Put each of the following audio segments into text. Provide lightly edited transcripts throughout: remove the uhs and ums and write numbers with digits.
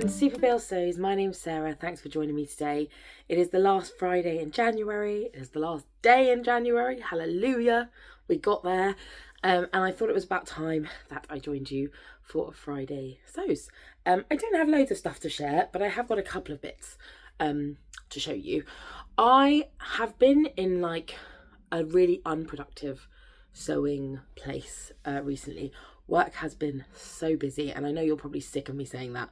welcome to Fridaysews. My name's Sarah. Thanks for joining me today. It is the last Friday in January. It is the last day in January. Hallelujah. We got there. And I thought it was about time that I joined you for a Fridaysews. I don't have loads of stuff to share, but I have got a couple of bits to show you. I have been in like a really unproductive sewing place recently. Work has been so busy, and I know you're probably sick of me saying that,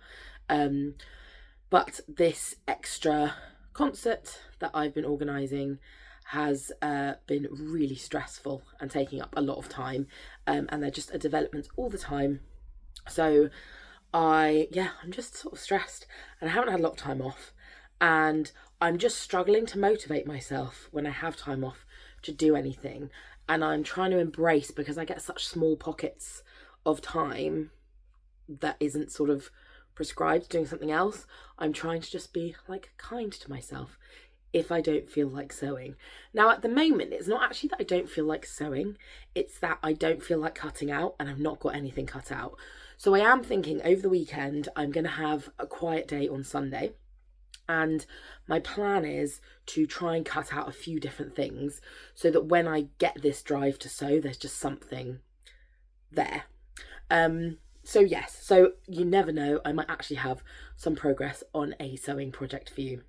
but this extra concert that I've been organising has been really stressful and taking up a lot of time, and they're just a development all the time. So I'm just sort of stressed, and I haven't had a lot of time off, and I'm just struggling to motivate myself when I have time off to do anything. And I'm trying to embrace, because I get such small pockets of time that isn't sort of prescribed doing something else. I'm trying to just be like kind to myself if I don't feel like sewing. Now at the moment, it's not actually that I don't feel like sewing, it's that I don't feel like cutting out, and I've not got anything cut out. So I am thinking over the weekend I'm going to have a quiet day on Sunday, and my plan is to try and cut out a few different things so that when I get this drive to sew, there's just something there. So yes, so you never know, I might actually have some progress on a sewing project for you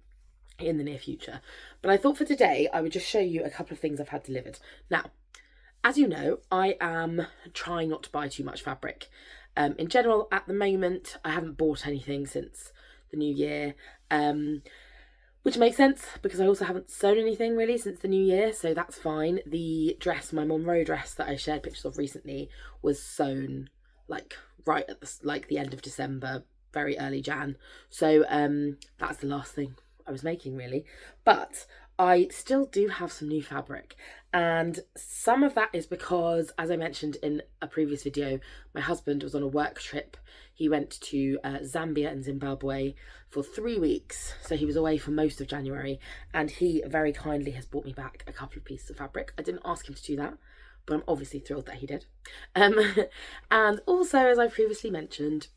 in the near future. But I thought for today I would just show you a couple of things I've had delivered. Now, as you know, I am trying not to buy too much fabric. In general, at the moment, I haven't bought anything since the new year, which makes sense because I also haven't sewn anything really since the new year, so that's fine. The dress, my Monroe dress that I shared pictures of recently, was sewn like right at the end of December, very early Jan. So that's the last thing I was making really. But I still do have some new fabric, and some of that is because, as I mentioned in a previous video, my husband was on a work trip. He went to Zambia and Zimbabwe for 3 weeks, so he was away for most of January, and he very kindly has brought me back a couple of pieces of fabric. I didn't ask him to do that, but I'm obviously thrilled that he did. And also, as I previously mentioned,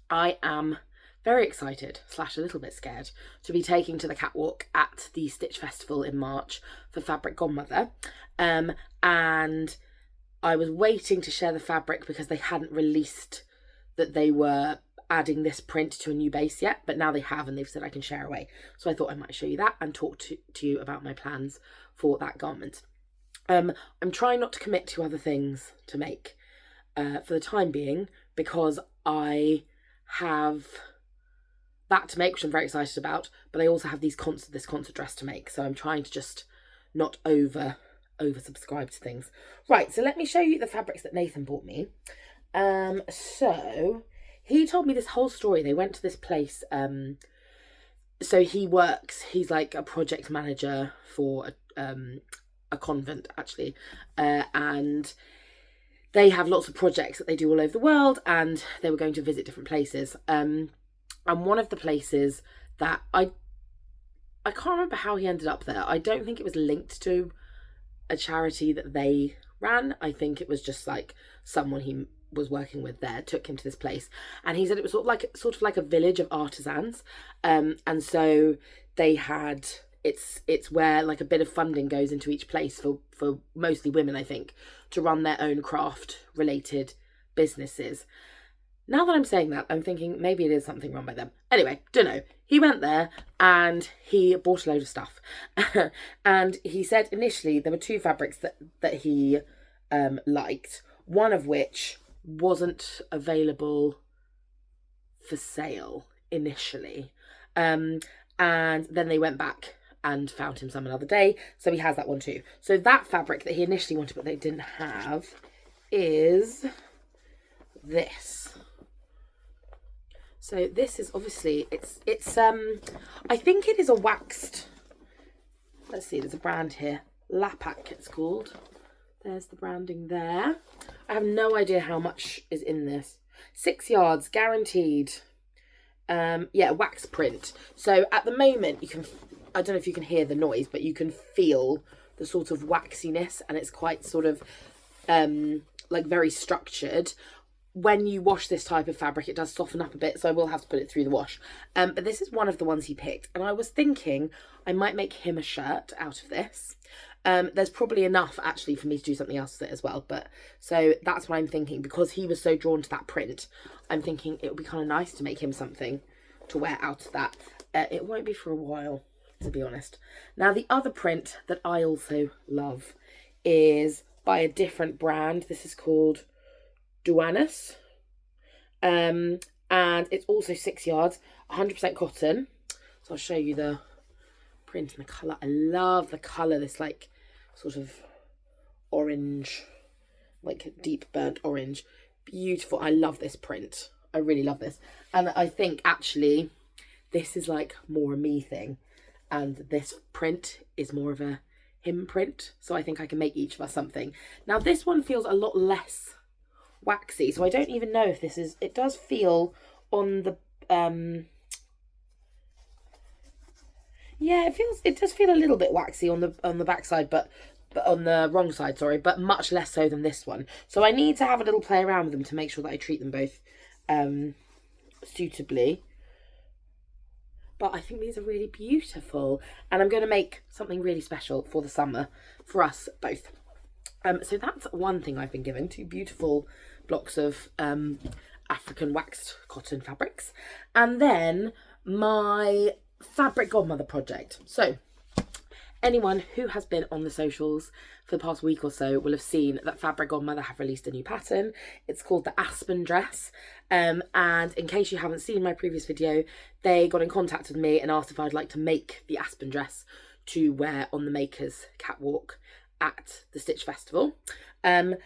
I am very excited / a little bit scared to be taking to the catwalk at the Stitch Festival in March for Fabric Godmother. And I was waiting to share the fabric because they hadn't released that they were adding this print to a new base yet, but now they have, and they've said I can share away. So I thought I might show you that and talk to you about my plans for that garment. I'm trying not to commit to other things to make for the time being, because I have that to make, which I'm very excited about, but I also have this concert dress to make, so I'm trying to just not oversubscribe to things. Right, so let me show you the fabrics that Nathan bought me. So he told me this whole story. They went to this place, so he's like a project manager for a convent actually, and they have lots of projects that they do all over the world, and they were going to visit different places. And one of the places that I can't remember how he ended up there. I don't think it was linked to a charity that they ran. I think it was just like someone he was working with there took him to this place, and he said it was sort of like a village of artisans. And so they had it's where like a bit of funding goes into each place for mostly women, I think, to run their own craft related businesses. Now that I'm saying that, I'm thinking maybe it is something run by them. Anyway, don't know. He went there and he bought a load of stuff. And he said initially there were two fabrics that he liked, one of which wasn't available for sale initially. And then they went back and found him some another day. So he has that one too. So that fabric that he initially wanted but they didn't have is this. So this is obviously, it's I think it is a waxed, let's see, there's a brand here, Lapak it's called. There's the branding there. I have no idea how much is in this. 6 yards, guaranteed. Wax print. So at the moment you can, I don't know if you can hear the noise, but you can feel the sort of waxiness, and it's quite sort of like very structured. when you wash this type of fabric, it does soften up a bit, so I will have to put it through the wash. But this is one of the ones he picked, and I was thinking I might make him a shirt out of this. There's probably enough actually for me to do something else with it as well, but so that's what I'm thinking, because he was so drawn to that print. I'm thinking it would be kind of nice to make him something to wear out of that. It won't be for a while, to be honest. Now, the other print that I also love is by a different brand. This is called Duanas, and it's also 6 yards, 100% cotton. So I'll show you the print and the colour. I love the colour, this like sort of orange, like deep burnt orange. Beautiful. I love this print. I really love this. And I think actually this is like more a me thing, and this print is more of a him print. So I think I can make each of us something. Now this one feels a lot less waxy, so I don't even know if this is, it does feel on the yeah, it does feel a little bit waxy on the backside, but on the wrong side, sorry, but much less so than this one. So I need to have a little play around with them to make sure that I treat them both suitably. But I think these are really beautiful, and I'm going to make something really special for the summer for us both. So that's one thing I've been given, 2 beautiful blocks of African waxed cotton fabrics. And then my Fabric Godmother project. So anyone who has been on the socials for the past week or so will have seen that Fabric Godmother have released a new pattern. It's called the Aspen dress. And in case you haven't seen my previous video, they got in contact with me and asked if I'd like to make the Aspen dress to wear on the Makers catwalk at the Stitch Festival. And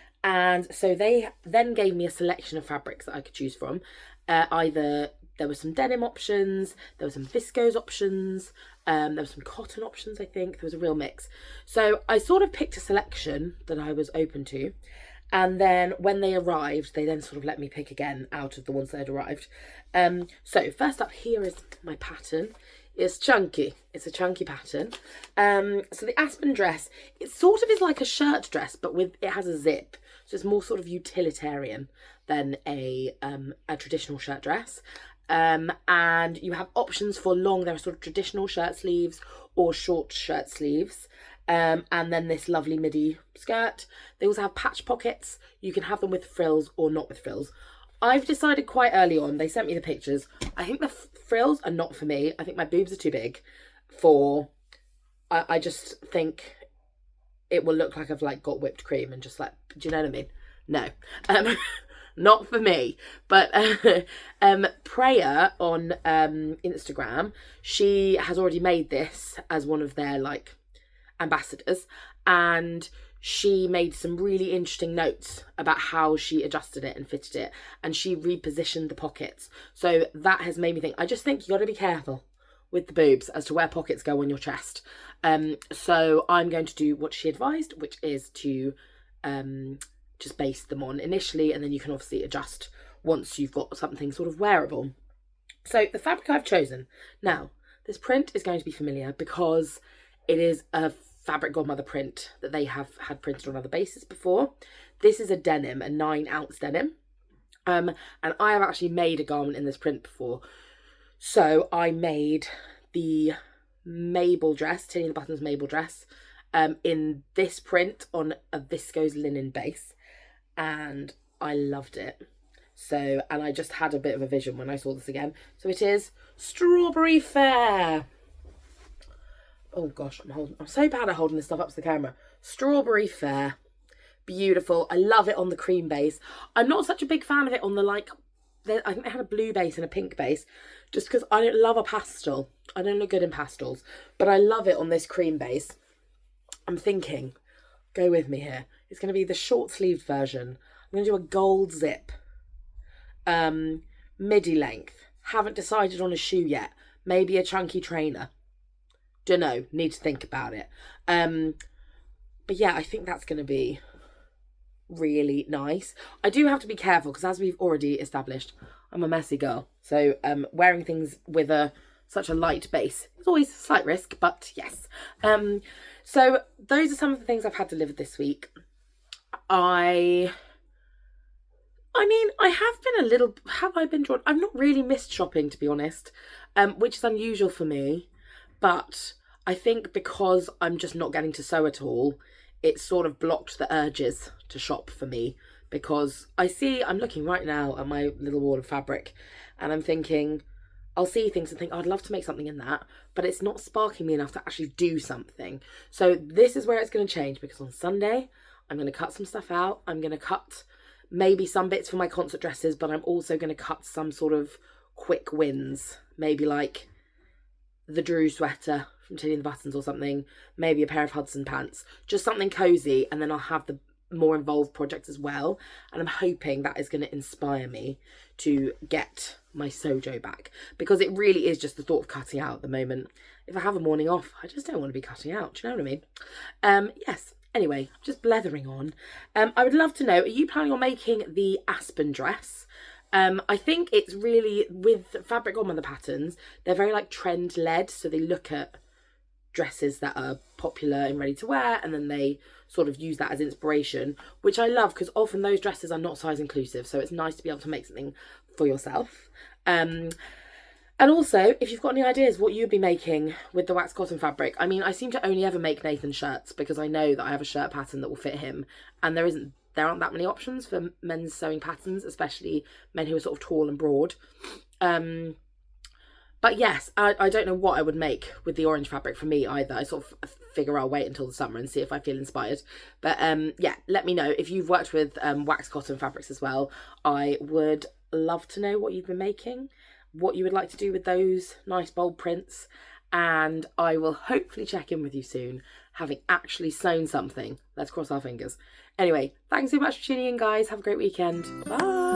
so they then gave me a selection of fabrics that I could choose from. Either there were some denim options, there were some viscose options, there were some cotton options, I think. There was a real mix. So I sort of picked a selection that I was open to. And then when they arrived, they then sort of let me pick again out of the ones that had arrived. So first up here is my pattern. It's chunky. It's a chunky pattern. So the Aspen dress, it sort of is like a shirt dress, but it has a zip. So it's more sort of utilitarian than a traditional shirt dress. And you have options for long. There are sort of traditional shirt sleeves or short shirt sleeves. And then this lovely midi skirt. They also have patch pockets. You can have them with frills or not with frills. I've decided quite early on, they sent me the pictures, I think the frills are not for me. I think my boobs are too big for, I just think it will look like I've like got whipped cream and just like, do you know what I mean? No, not for me. But Preya on Instagram, she has already made this as one of their like ambassadors, and she made some really interesting notes about how she adjusted it and fitted it, and she repositioned the pockets. So that has made me think, I just think you got to be careful with the boobs as to where pockets go on your chest. So I'm going to do what she advised, which is to just baste them on initially, and then you can obviously adjust once you've got something sort of wearable. So the fabric I've chosen, now this print is going to be familiar because it is a Fabric Godmother print that they have had printed on other bases before. This is a denim, a 9-ounce denim. And I have actually made a garment in this print before. So I made the Mabel dress, Tilly and the Buttons Mabel dress, in this print on a viscose linen base. And I loved it. So, and I just had a bit of a vision when I saw this again. So it is Strawberry Fair. Oh gosh, I'm so bad at holding this stuff up to the camera. Strawberry Fair. Beautiful. I love it on the cream base. I'm not such a big fan of it on the like, I think they had a blue base and a pink base, just because I don't love a pastel. I don't look good in pastels, but I love it on this cream base. I'm thinking, go with me here. It's going to be the short sleeved version. I'm going to do a gold zip. Midi length. Haven't decided on a shoe yet. Maybe a chunky trainer. Dunno, need to think about it. But yeah, I think that's going to be really nice. I do have to be careful because, as we've already established, I'm a messy girl. So wearing things with such a light base is always a slight risk, but yes. So those are some of the things I've had delivered this week. I'm I mean, have I been drawn? I've not really missed shopping, to be honest, which is unusual for me. But I think because I'm just not getting to sew at all, it's sort of blocked the urges to shop for me. Because I'm looking right now at my little wall of fabric and I'm thinking, I'll see things and think, oh, I'd love to make something in that, but it's not sparking me enough to actually do something. So this is where it's going to change, because on Sunday, I'm going to cut some stuff out. I'm going to cut maybe some bits for my concert dresses, but I'm also going to cut some sort of quick wins. Maybe like the Drew sweater from Tilly and the Buttons or something. Maybe a pair of Hudson pants. Just something cozy, and then I'll have the more involved project as well, and I'm hoping that is going to inspire me to get my sojo back, because it really is just the thought of cutting out at the moment. If I have a morning off, I just don't want to be cutting out. Do you know what I mean? Yes. Anyway, just blethering on. I would love to know, are you planning on making the Aspen dress? I think it's really, with Fabric Godmother patterns, they're very like trend led, so they look at dresses that are popular and ready to wear, and then they sort of use that as inspiration, which I love, because often those dresses are not size inclusive, so it's nice to be able to make something for yourself. And also, if you've got any ideas what you'd be making with the wax cotton fabric. I mean, I seem to only ever make Nathan shirts, because I know that I have a shirt pattern that will fit him, and there aren't that many options for men's sewing patterns, especially men who are sort of tall and broad. But yes, I don't know what I would make with the orange fabric for me either. I sort of figure I'll wait until the summer and see if I feel inspired. But yeah, let me know if you've worked with wax cotton fabrics as well. I would love to know what you've been making, what you would like to do with those nice bold prints. And I will hopefully check in with you soon, having actually sewn something. Let's cross our fingers. Anyway, thanks so much for tuning in, guys. Have a great weekend. Bye.